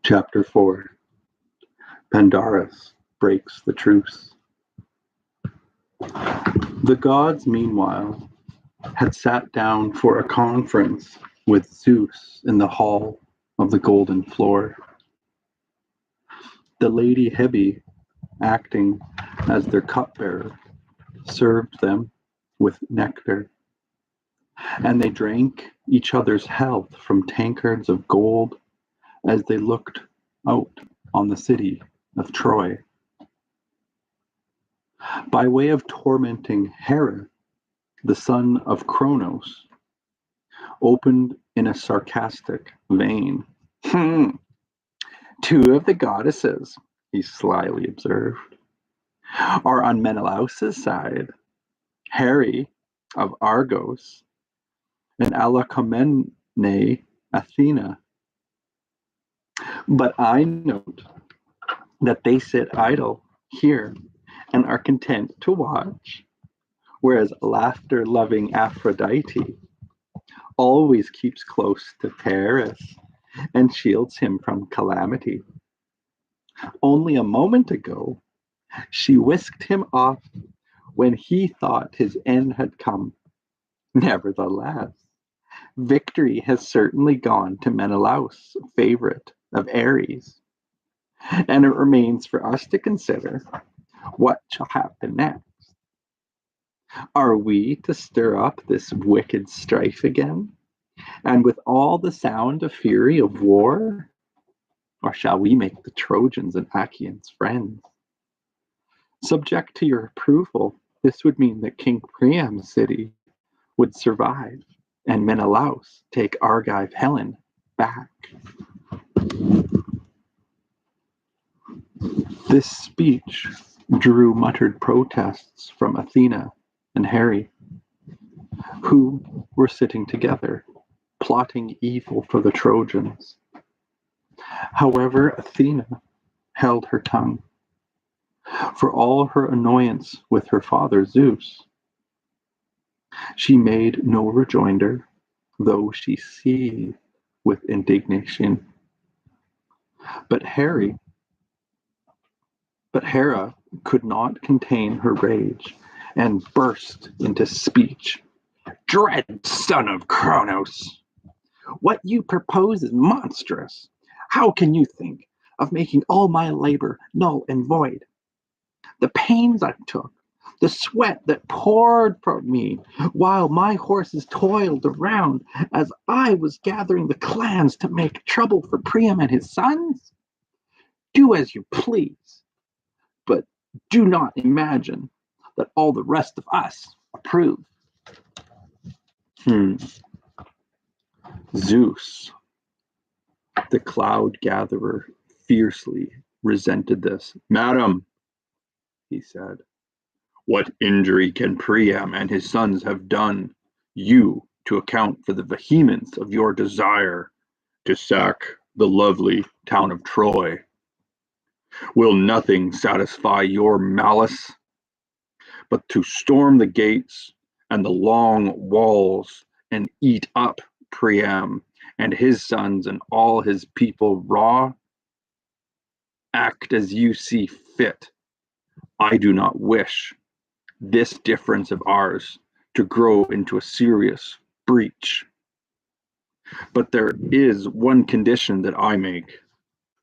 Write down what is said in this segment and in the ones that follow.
Chapter 4. Pandarus breaks the truce. The gods, meanwhile, had sat down for a conference with Zeus in the hall of the golden floor. The lady Hebe, acting as their cupbearer, served them with nectar, and they drank each other's health from tankards of gold as they looked out on the city of Troy. By way of tormenting Hera, the son of Kronos, opened in a sarcastic vein. Two of the goddesses, he slyly observed, are on Menelaus's side, Here of Argos, and Alcmene Athena. But I note that they sit idle here and are content to watch, whereas laughter-loving Aphrodite always keeps close to Paris and shields him from calamity. Only a moment ago, she whisked him off when he thought his end had come. Nevertheless, victory has certainly gone to Menelaus, favorite of Ares, and it remains for us to consider what shall happen next. Are we to stir up this wicked strife again, and with all the sound of fury of war? Or shall we make the Trojans and Achaeans friends? Subject to your approval, this would mean that King Priam's city would survive, and Menelaus take Argive Helen back. This speech drew muttered protests from Athena and Here, who were sitting together, plotting evil for the Trojans. However, Athena held her tongue. For all her annoyance with her father Zeus, she made no rejoinder, though she seethed with indignation. But Hera could not contain her rage and burst into speech. Dread son of Kronos, what you propose is monstrous. How can you think of making all my labor null and void? The pains I took, the sweat that poured from me while my horses toiled around as I was gathering the clans to make trouble for Priam and his sons? Do as you please, but do not imagine that all the rest of us approve. Zeus, the cloud gatherer, fiercely resented this. Madam, he said, what injury can Priam and his sons have done you to account for the vehemence of your desire to sack the lovely town of Troy? Will nothing satisfy your malice but to storm the gates and the long walls and eat up Priam and his sons and all his people raw? Act as you see fit. I do not wish this difference of ours to grow into a serious breach. But there is one condition that I make,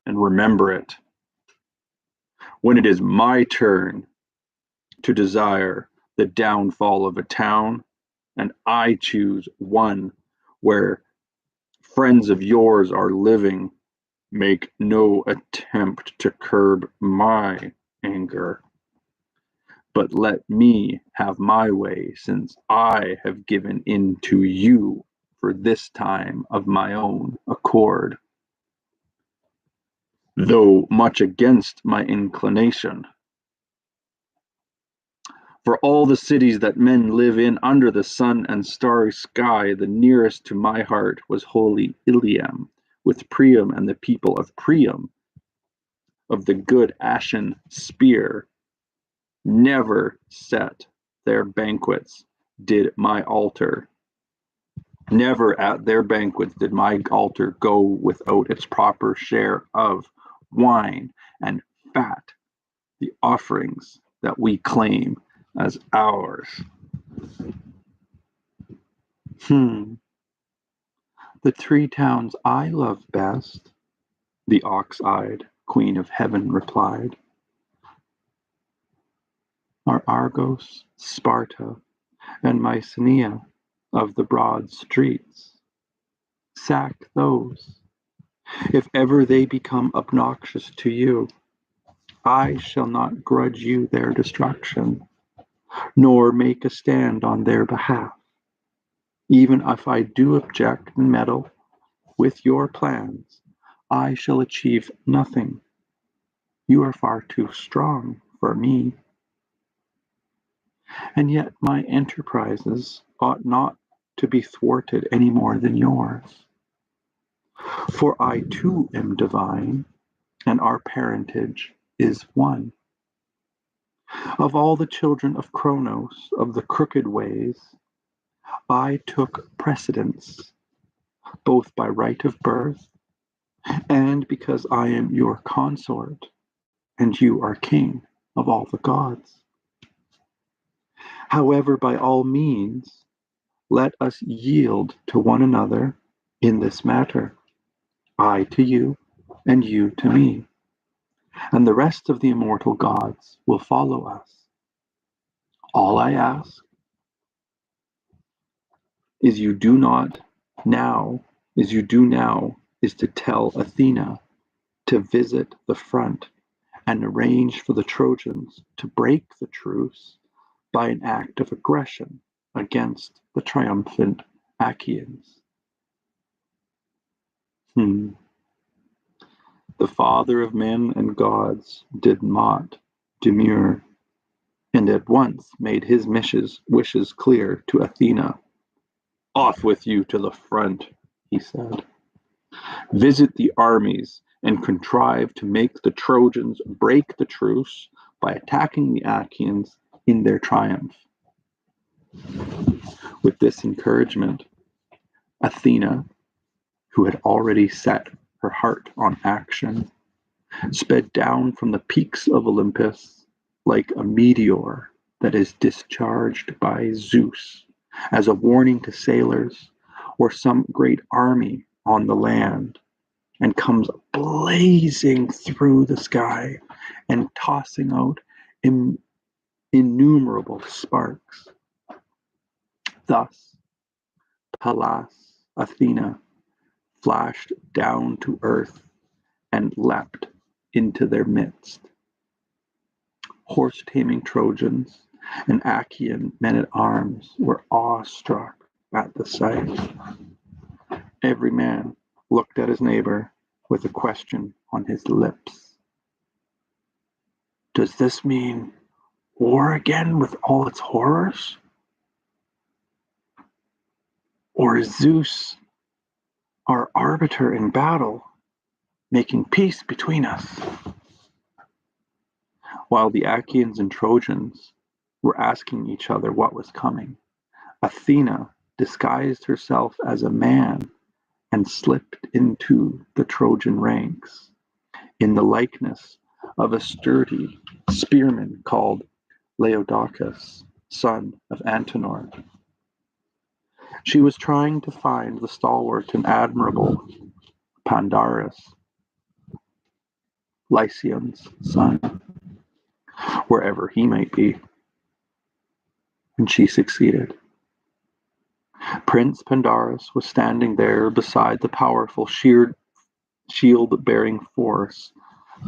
and remember it. When it is my turn to desire the downfall of a town, and I choose one where friends of yours are living, make no attempt to curb my anger, but let me have my way, since I have given in to you for this time of my own accord, though much against my inclination. For all the cities that men live in under the sun and starry sky, the nearest to my heart was holy Iliad, with Priam and the people of Priam, of the good ashen spear. Never set their banquets did my altar. Never at their banquets did my altar go without its proper share of wine and fat, the offerings that we claim as ours. The 3 towns I love best, the ox-eyed Queen of Heaven replied, are Argos, Sparta, and Mycenae of the broad streets. Sack those. If ever they become obnoxious to you, I shall not grudge you their destruction, nor make a stand on their behalf. Even if I do object and meddle with your plans, I shall achieve nothing. You are far too strong for me. And yet my enterprises ought not to be thwarted any more than yours. For I too am divine, and our parentage is one. Of all the children of Cronos, of the crooked ways, I took precedence, both by right of birth and because I am your consort, and you are king of all the gods. However, by all means, let us yield to one another in this matter, I to you, and you to me, and the rest of the immortal gods will follow us. All I ask is you do not now, as you do now, is to tell Athena to visit the front and arrange for the Trojans to break the truce by an act of aggression against the triumphant Achaeans. The father of men and gods did not demur, and at once made his wishes clear to Athena. Off with you to the front, he said. Visit the armies and contrive to make the Trojans break the truce by attacking the Achaeans in their triumph. With this encouragement, Athena, who had already set her heart on action, sped down from the peaks of Olympus like a meteor that is discharged by Zeus as a warning to sailors or some great army on the land, and comes blazing through the sky and tossing out innumerable sparks. Thus, Pallas Athena flashed down to earth and leapt into their midst. Horse-taming Trojans and Achaean men-at-arms were awestruck at the sight. Every man looked at his neighbor with a question on his lips. Does this mean war again with all its horrors? Or is Zeus, our arbiter in battle, making peace between us? While the Achaeans and Trojans were asking each other what was coming, Athena disguised herself as a man and slipped into the Trojan ranks in the likeness of a sturdy spearman called Laodocus, son of Antenor. She was trying to find the stalwart and admirable Pandarus, Lycian's son, wherever he might be, and she succeeded. Prince Pandarus was standing there beside the powerful shield-bearing force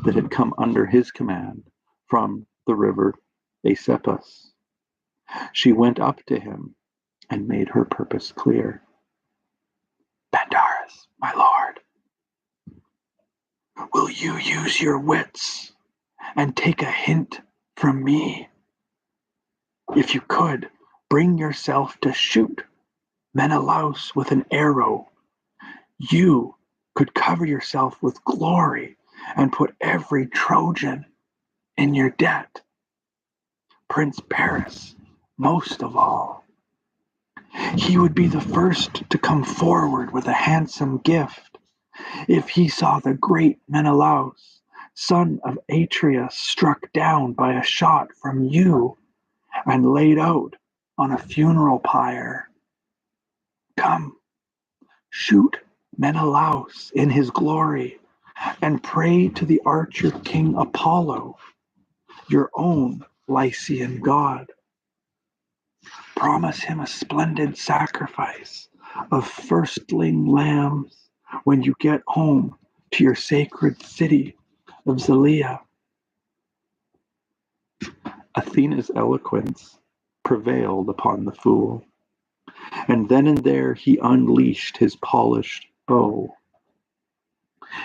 that had come under his command from the river Aesepus. She went up to him and made her purpose clear. Pandarus, my lord, will you use your wits and take a hint from me? If you could, bring yourself to shoot Menelaus with an arrow. You could cover yourself with glory and put every Trojan in your debt. Prince Paris, most of all. He would be the first to come forward with a handsome gift if he saw the great Menelaus, son of Atreus, struck down by a shot from you and laid out on a funeral pyre. Come, shoot Menelaus in his glory, and pray to the archer king Apollo, your own Lycian god. Promise him a splendid sacrifice of firstling lambs when you get home to your sacred city of Zelea. Athena's eloquence prevailed upon the fool, and then and there he unleashed his polished bow.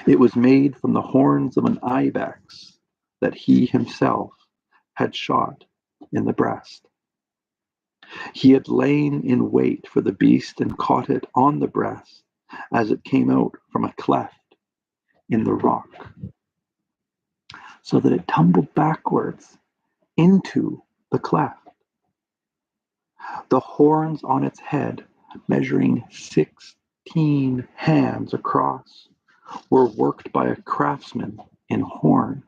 It was made from the horns of an ibex that he himself had shot in the breast. He had lain in wait for the beast and caught it on the breast as it came out from a cleft in the rock, so that it tumbled backwards into the cleft. The horns on its head, measuring 16 hands across, were worked by a craftsman in horn,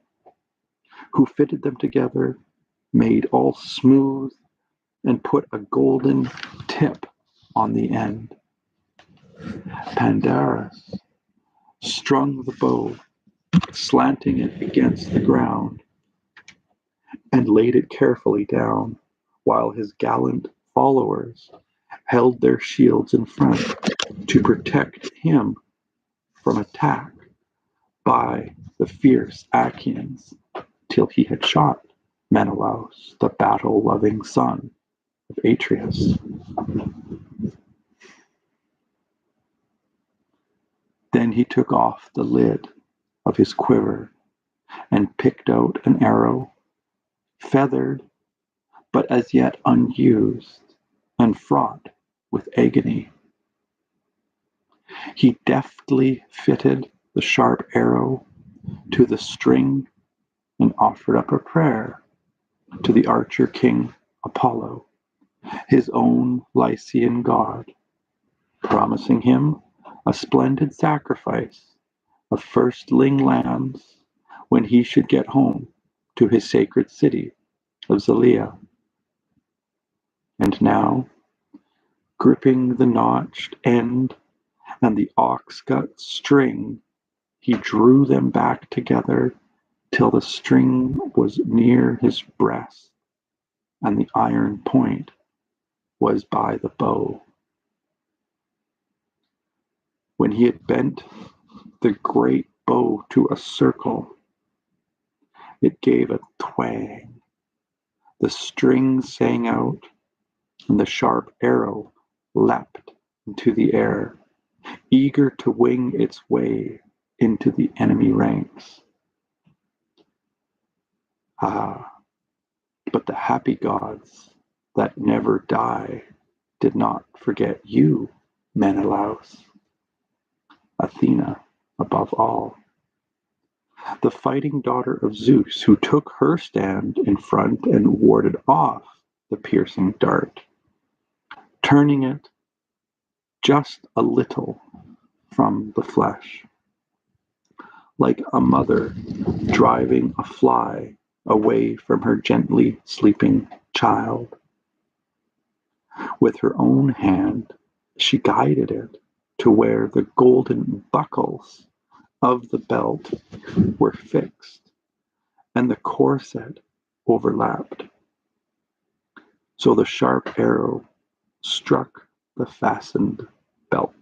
who fitted them together, made all smooth, and put a golden tip on the end. Pandarus strung the bow, slanting it against the ground, and laid it carefully down, while his gallant followers held their shields in front to protect him from attack by the fierce Achaeans till he had shot Menelaus, the battle-loving son of Atreus. Then he took off the lid of his quiver and picked out an arrow, feathered but as yet unused and fraught with agony. He deftly fitted the sharp arrow to the string and offered up a prayer to the archer king Apollo, his own Lycian god, promising him a splendid sacrifice of firstling lambs when he should get home to his sacred city of Zelea. And now, gripping the notched end and the ox-gut string, he drew them back together till the string was near his breast and the iron point was by the bow. When he had bent the great bow to a circle, it gave a twang. The string sang out, and the sharp arrow leapt into the air, eager to wing its way into the enemy ranks. Ah, but the happy gods that never die did not forget you, Menelaus, Athena above all, the fighting daughter of Zeus, who took her stand in front and warded off the piercing dart, turning it just a little from the flesh, like a mother driving a fly away from her gently sleeping child. With her own hand, she guided it to where the golden buckles of the belt were fixed and the corset overlapped. So the sharp arrow struck the fastened belt.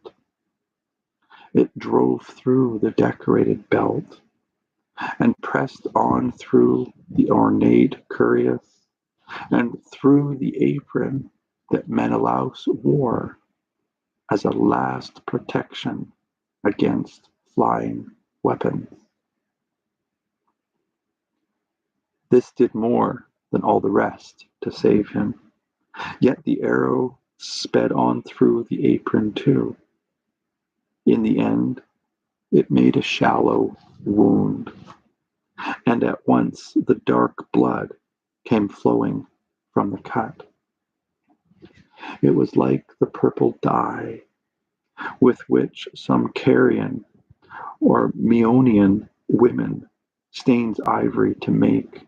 It drove through the decorated belt and pressed on through the ornate cuirass and through the apron that Menelaus wore as a last protection against flying weapons. This did more than all the rest to save him, yet the arrow sped on through the apron too. In the end, it made a shallow wound, and at once the dark blood came flowing from the cut. It was like the purple dye with which some Carian or Meonian women stains ivory to make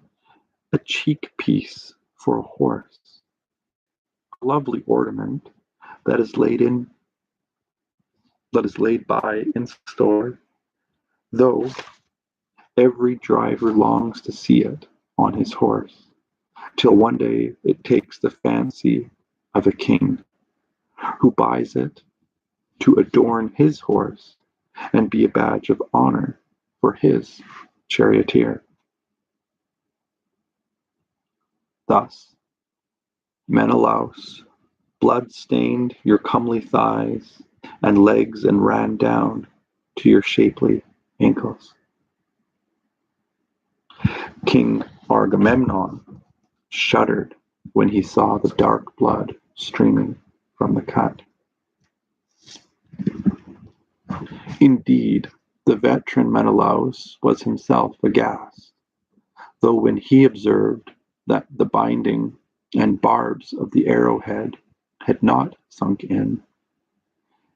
a cheek piece for a horse, a lovely ornament that is laid by in store, though every driver longs to see it on his horse, till one day it takes the fancy of a king, who buys it to adorn his horse and be a badge of honor for his charioteer. Thus, Menelaus blood-stained your comely thighs and legs and ran down to your shapely ankles. King Agamemnon shuddered when he saw the dark blood streaming from the cut. Indeed, the veteran Menelaus was himself aghast, though when he observed that the binding and barbs of the arrowhead had not sunk in,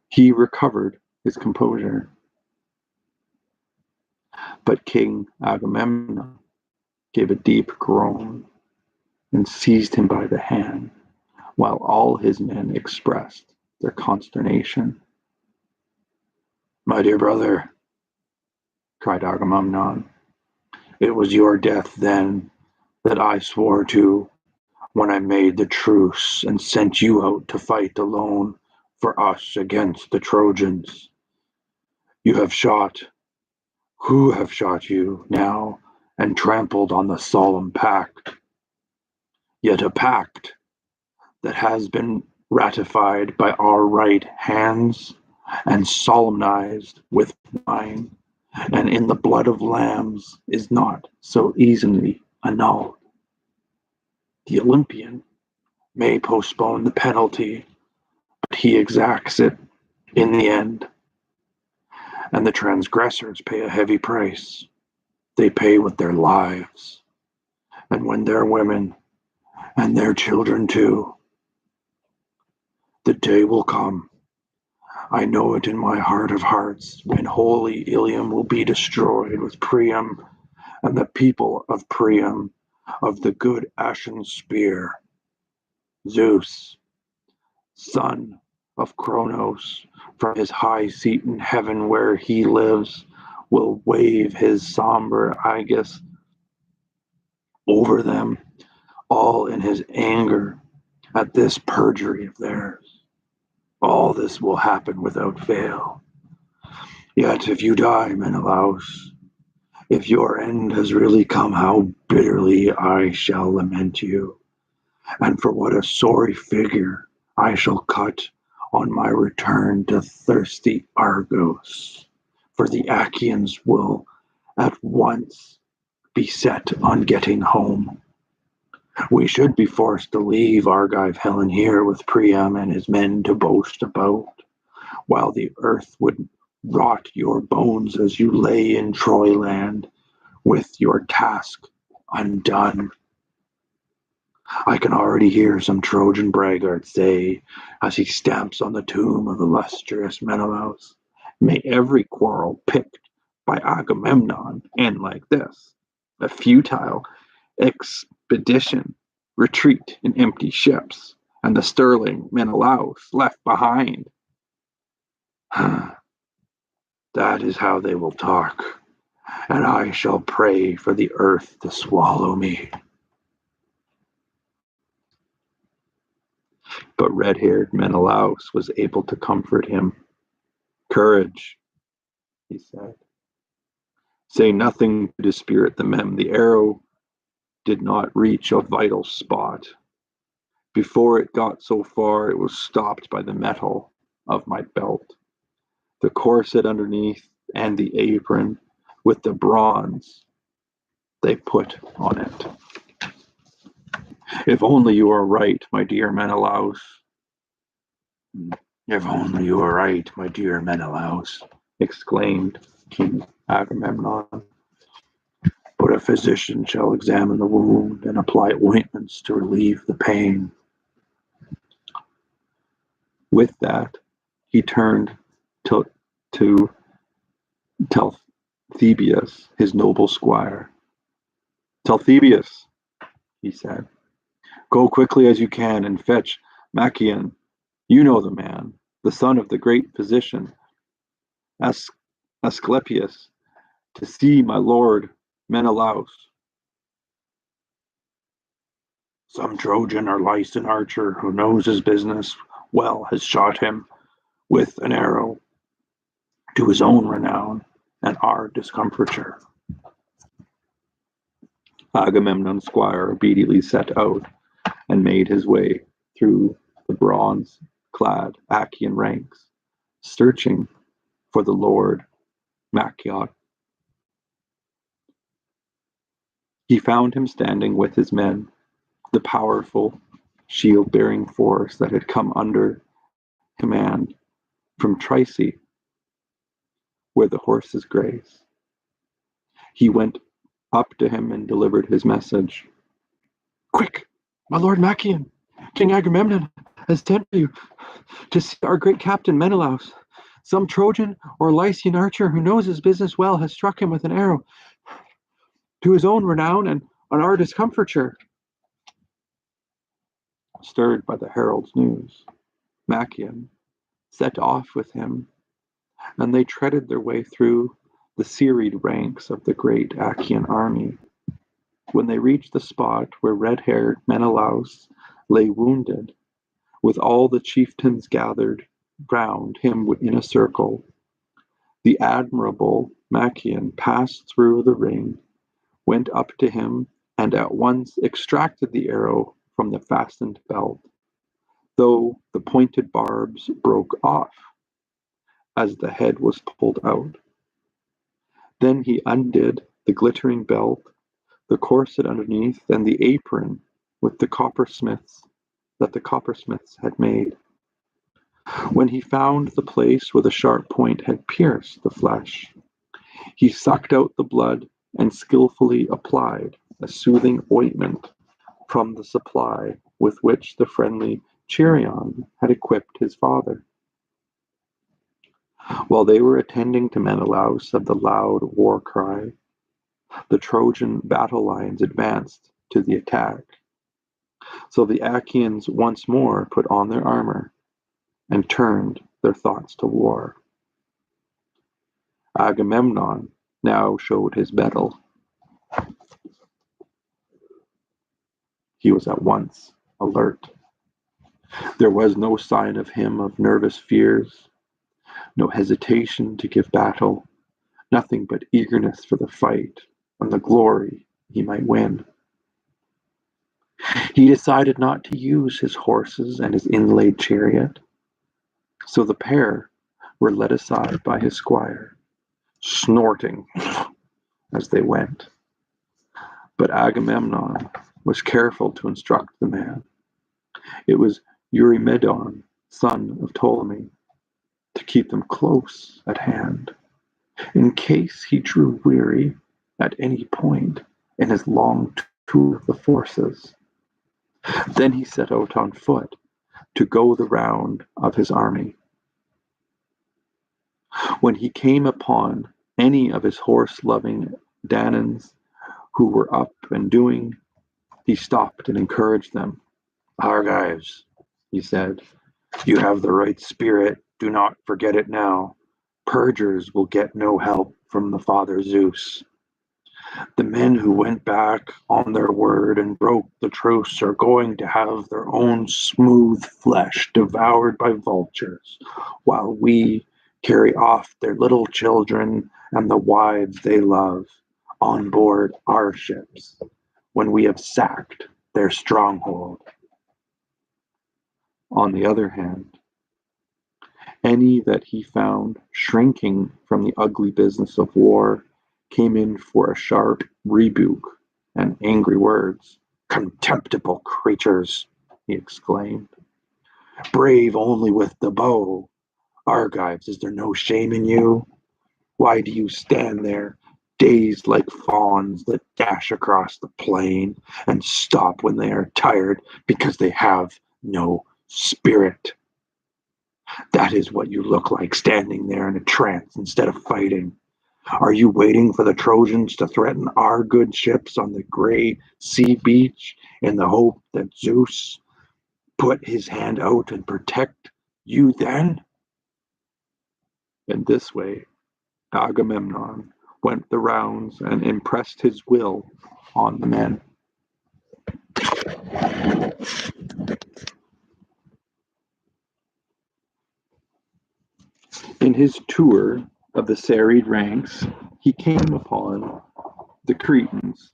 he recovered his composure. But King Agamemnon gave a deep groan and seized him by the hand, while all his men expressed their consternation. "My dear brother," cried Agamemnon, "it was your death, then, that I swore to when I made the truce and sent you out to fight alone for us against the Trojans. You have shot, who have shot you now, and trampled on the solemn pact, yet a pact that has been ratified by our right hands and solemnized with wine, and in the blood of lambs is not so easily annulled. The Olympian may postpone the penalty, but he exacts it in the end, and the transgressors pay a heavy price. They pay with their lives, and when their women and their children too. The day will come, I know it in my heart of hearts, when holy Ilium will be destroyed with Priam and the people of Priam, of the good ashen spear. Zeus, son of Cronos, from his high seat in heaven where he lives, will wave his somber aegis over them, all in his anger at this perjury of theirs. All this will happen without fail. Yet if you die, Menelaus, if your end has really come, how bitterly I shall lament you, and for what a sorry figure I shall cut on my return to thirsty Argos, for the Achaeans will at once be set on getting home. We should be forced to leave Argive Helen here with Priam and his men to boast about, while the earth would rot your bones as you lay in Troy land with your task undone. I can already hear some Trojan braggart say, as he stamps on the tomb of illustrious Menelaus, may every quarrel picked by Agamemnon end like this, a futile expedition, retreat in empty ships, and the sterling Menelaus left behind. That is how they will talk, and I shall pray for the earth to swallow me." But red-haired Menelaus was able to comfort him. "Courage," he said. "Say nothing to dispirit the men. The arrow did not reach a vital spot. Before it got so far, it was stopped by the metal of my belt, the corset underneath, and the apron with the bronze they put on it. If only you are right, my dear Menelaus. If only you are right, my dear Menelaus," exclaimed King Agamemnon. "But a physician shall examine the wound and apply ointments to relieve the pain." With that, he turned to Talthybius, his noble squire. Talthybius, he said, go quickly as you can and fetch Machaon. You know the man, the son of the great physician As- Asclepius, to see my lord Menelaus. Some Trojan or Lycian archer who knows his business well has shot him with an arrow to his own renown and our discomfiture. Agamemnon's squire obediently set out and made his way through the bronze-clad Achaean ranks, searching for the lord Machaon. He found him standing with his men, the powerful shield-bearing force that had come under command from Trice, where the horses graze. He went up to him and delivered his message. Quick, my lord Machaon, King Agamemnon has sent you to see our great captain Menelaus. Some Trojan or Lycian archer who knows his business well has struck him with an arrow to his own renown and on our discomfiture. Stirred by the herald's news, Machaon set off with him, and they treaded their way through the serried ranks of the great Achaean army. When they reached the spot where red-haired Menelaus lay wounded, with all the chieftains gathered round him in a circle, the admirable Machaon passed through the ring, went up to him, and at once extracted the arrow from the fastened belt, though the pointed barbs broke off as the head was pulled out. Then he undid the glittering belt, the corset underneath, and the apron with the coppersmiths had made. When he found the place where the sharp point had pierced the flesh, he sucked out the blood and skillfully applied a soothing ointment from the supply with which the friendly Cheiron had equipped his father. While they were attending to Menelaus of the loud war cry, the Trojan battle lines advanced to the attack. So the Achaeans once more put on their armor and turned their thoughts to war. Agamemnon now showed his mettle. He was at once alert. There was no sign of him of nervous fears, no hesitation to give battle, nothing but eagerness for the fight and the glory he might win. He decided not to use his horses and his inlaid chariot, so the pair were led aside by his squire, snorting as they went. But Agamemnon was careful to instruct the man. It was Eurymedon, son of Ptolemy, to keep them close at hand, in case he drew weary at any point in his long tour of the forces. Then he set out on foot to go the round of his army. When he came upon any of his horse-loving Danaans who were up and doing, he stopped and encouraged them. Argives, he said, you have the right spirit. Do not forget it now. Perjurers will get no help from the father Zeus. The men who went back on their word and broke the truce are going to have their own smooth flesh devoured by vultures, while we carry off their little children and the wives they love on board our ships when we have sacked their stronghold. On the other hand, any that he found shrinking from the ugly business of war came in for a sharp rebuke and angry words. Contemptible creatures, he exclaimed. Brave only with the bow. Argives, is there no shame in you? Why do you stand there, dazed like fawns that dash across the plain and stop when they are tired because they have no spirit? That is what you look like, standing there in a trance instead of fighting. Are you waiting for the Trojans to threaten our good ships on the gray sea beach in the hope that Zeus put his hand out and protect you then? In this way, Agamemnon went the rounds and impressed his will on the men. In his tour of the serried ranks, he came upon the Cretans,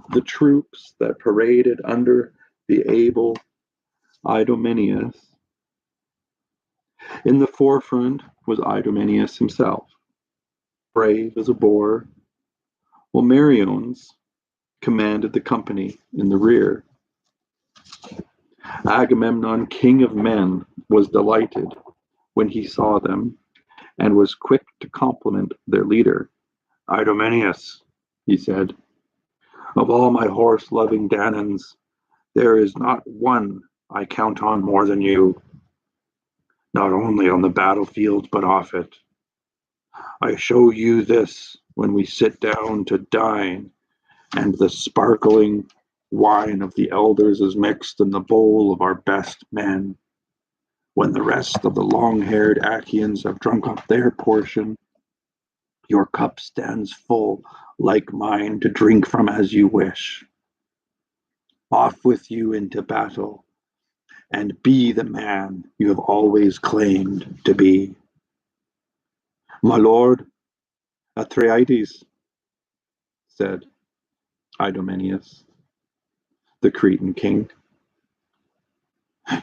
the troops that paraded under the able Idomeneus. In the forefront was Idomeneus himself, brave as a boar, while Meriones commanded the company in the rear. Agamemnon, king of men, was delighted when he saw them, and was quick to compliment their leader. Idomeneus, he said, of all my horse-loving Danaans, there is not one I count on more than you, not only on the battlefield, but off it. I show you this when we sit down to dine, and the sparkling wine of the elders is mixed in the bowl of our best men. When the rest of the long-haired Achaeans have drunk up their portion, your cup stands full, like mine, to drink from as you wish. Off with you into battle, and be the man you have always claimed to be. My lord, Atreides, said Idomeneus, the Cretan king,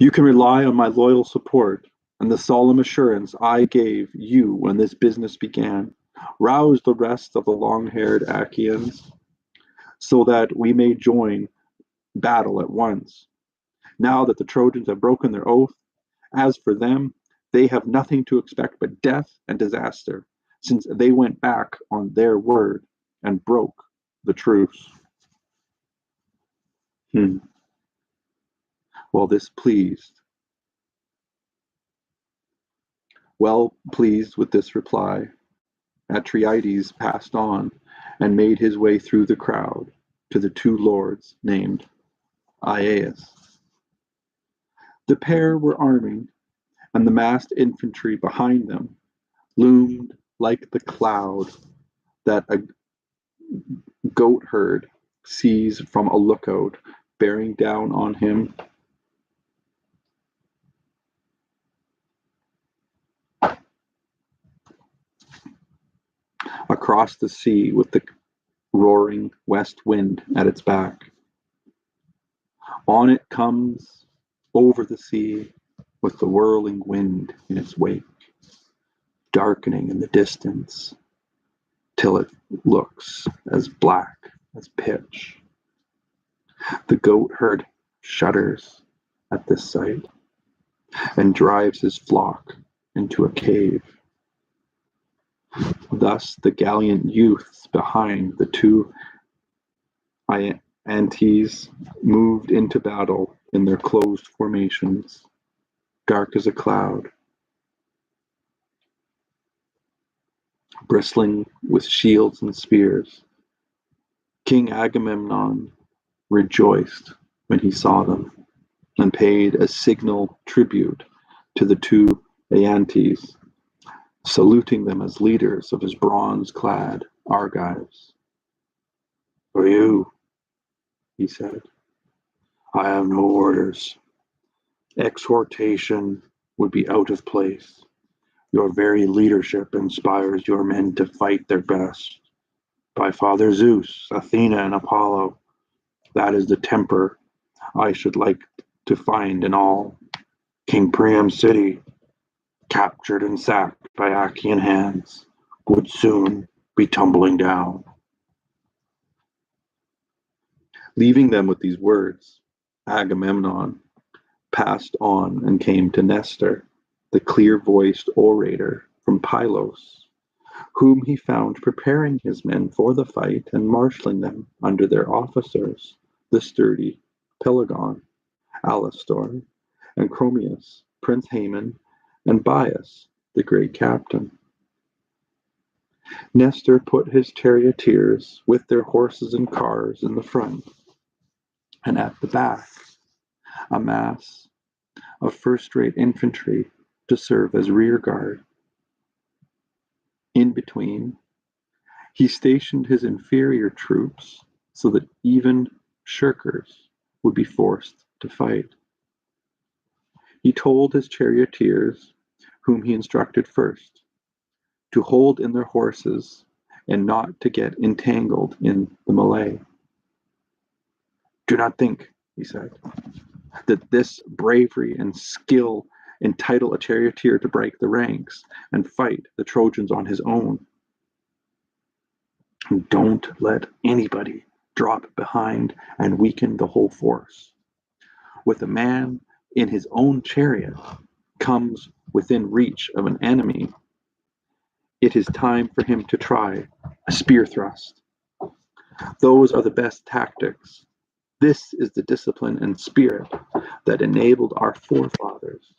you can rely on my loyal support and the solemn assurance I gave you when this business began. Rouse the rest of the long-haired Achaeans so that we may join battle at once. Now that the Trojans have broken their oath, as for them, they have nothing to expect but death and disaster, since they went back on their word and broke the truce. Well, well pleased with this reply, Atreides passed on and made his way through the crowd to the two lords named Aias. The pair were arming, and the massed infantry behind them loomed like the cloud that a goat herd sees from a lookout, bearing down on him. Across the sea with the roaring west wind at its back. On it comes over the sea with the whirling wind in its wake, darkening in the distance till it looks as black as pitch. The goat herd shudders at this sight and drives his flock into a cave. Thus the gallant youths behind the two Iantes moved into battle in their closed formations, dark as a cloud, bristling with shields and spears. King Agamemnon rejoiced when he saw them, and paid a signal tribute to the two Iantes, saluting them as leaders of his bronze-clad Argives. For you, he said, I have no orders. Exhortation would be out of place. Your very leadership inspires your men to fight their best. By Father Zeus, Athena, and Apollo, that is the temper I should like to find in all. King Priam's city, captured and sacked by Achaean hands, would soon be tumbling down. Leaving them with these words, Agamemnon passed on and came to Nestor, the clear-voiced orator from Pylos, whom he found preparing his men for the fight and marshalling them under their officers, the sturdy Pelagon, Alastor, and Chromius, Prince Haemon, and Bias, the great captain. Nestor put his charioteers with their horses and cars in the front, and at the back, a mass of first-rate infantry to serve as rear guard. In between, he stationed his inferior troops so that even shirkers would be forced to fight. He told his charioteers, whom he instructed first, to hold in their horses and not to get entangled in the melee. Do not think, he said, that this bravery and skill entitle a charioteer to break the ranks and fight the Trojans on his own. Don't let anybody drop behind and weaken the whole force. With a man in his own chariot comes within reach of an enemy, it is time for him to try a spear thrust. Those are the best tactics. This is the discipline and spirit that enabled our forefathers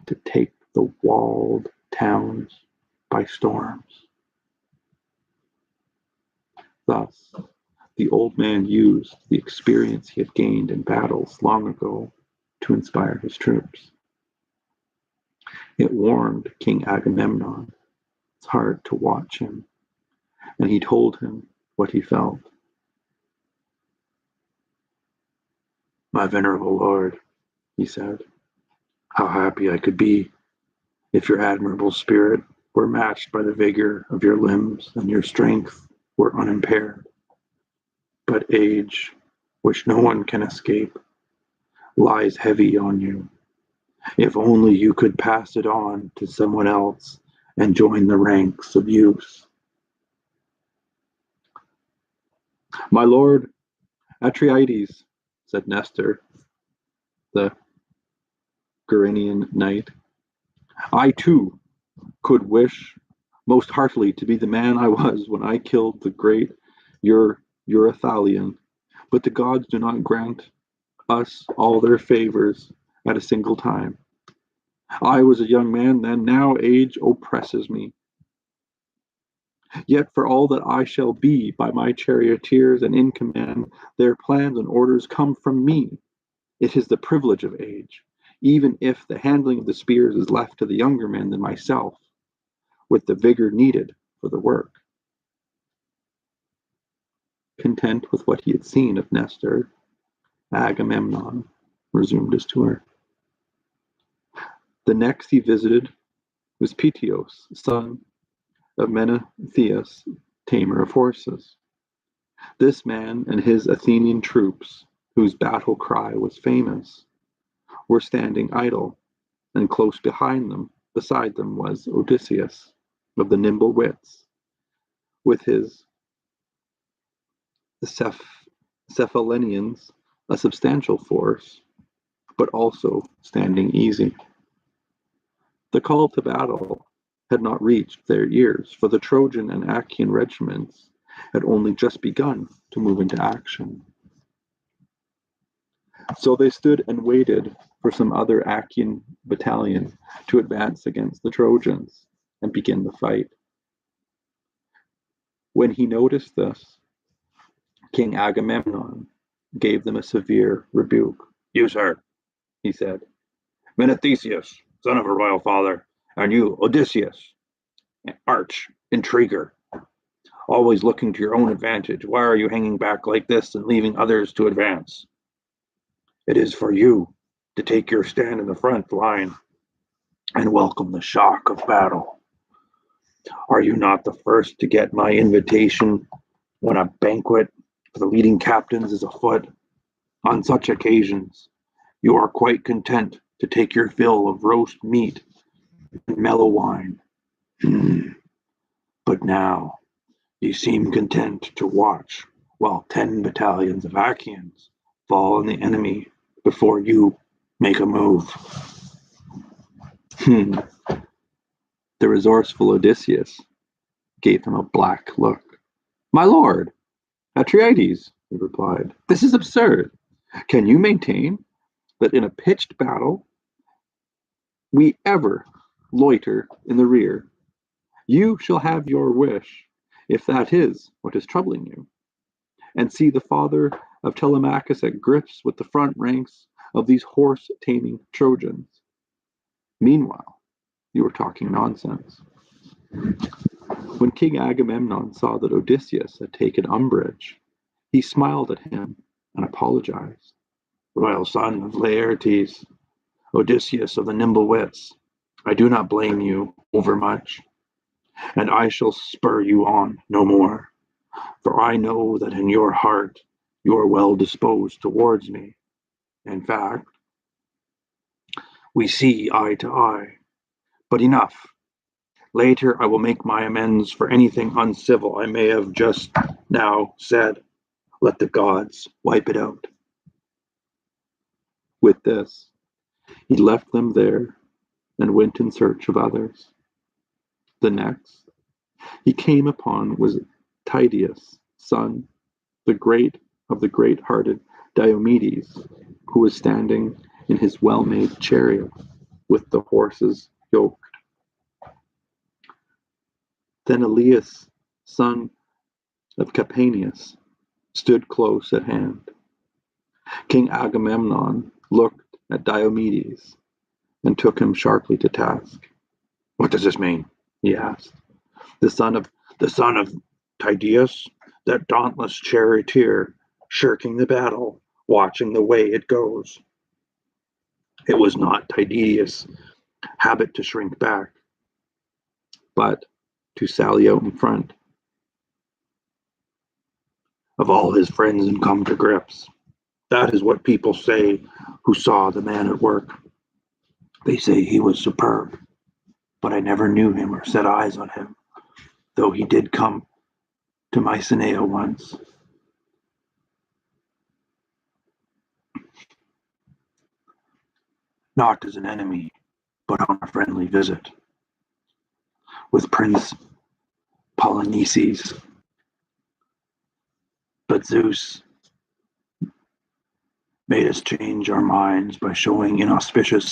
to take the walled towns by storms. Thus, the old man used the experience he had gained in battles long ago to inspire his troops. It warmed King Agamemnon's heart to watch him, and he told him what he felt. My venerable lord, he said, how happy I could be if your admirable spirit were matched by the vigor of your limbs and your strength were unimpaired. But age, which no one can escape, lies heavy on you. If only you could pass it on to someone else and join the ranks of youth. My lord Atrides, said Nestor, the Gerenian knight, I too could wish most heartily to be the man I was when I killed the great Eurythalian, but the gods do not grant us all their favors at a single time. I was a young man then, now age oppresses me. Yet for all that I shall be by my charioteers and in command, their plans and orders come from me. It is the privilege of age, even if the handling of the spears is left to the younger men than myself, with the vigor needed for the work. Content with what he had seen of Nestor, Agamemnon resumed his tour. The next he visited was Peteos, son of Menethnius, tamer of horses. This man and his Athenian troops, whose battle cry was famous, were standing idle, and close beside them was Odysseus, of the nimble wits, with his Cephallenians, a substantial force, but also standing easy. The call to battle had not reached their ears, for the Trojan and Achaean regiments had only just begun to move into action. So they stood and waited for some other Achaean battalion to advance against the Trojans and begin the fight. When he noticed this, King Agamemnon gave them a severe rebuke. You, sir, he said, Menethnius, son of a royal father, and you, Odysseus, an arch intriguer, always looking to your own advantage. Why are you hanging back like this and leaving others to advance? It is for you to take your stand in the front line and welcome the shock of battle. Are you not the first to get my invitation when a banquet for the leading captains is afoot? On such occasions, you are quite content to take your fill of roast meat and mellow wine. But now, you seem content to watch while 10 battalions of Achaeans fall on the enemy before you make a move. The resourceful Odysseus gave him a black look. My lord, Atrides, he replied, this is absurd. Can you maintain that in a pitched battle we ever loiter in the rear. You shall have your wish, if that is what is troubling you, and see the father of Telemachus at grips with the front ranks of these horse-taming Trojans. Meanwhile, you are talking nonsense. When King Agamemnon saw that Odysseus had taken umbrage, he smiled at him and apologized. Royal son of Laertes, Odysseus of the nimble wits, I do not blame you overmuch, and I shall spur you on no more, for I know that in your heart you are well disposed towards me. In fact, we see eye to eye. But enough. Later I will make my amends for anything uncivil I may have just now said. Let the gods wipe it out. With this, he left them there and went in search of others. The next he came upon was Tydeus, son the great-hearted Diomedes, who was standing in his well-made chariot with the horses yoked. Then Elias, son of Capaneus, stood close at hand. King Agamemnon looked at Diomedes and took him sharply to task. What does this mean? He asked. The son of Tydeus, that dauntless charioteer, shirking the battle, watching the way it goes. It was not Tydeus' habit to shrink back, but to sally out in front of all his friends and come to grips. That is what people say who saw the man at work. They say he was superb, but I never knew him or set eyes on him, though he did come to Mycenae once. Not as an enemy, but on a friendly visit, with Prince Polynices. But Zeus made us change our minds by showing inauspicious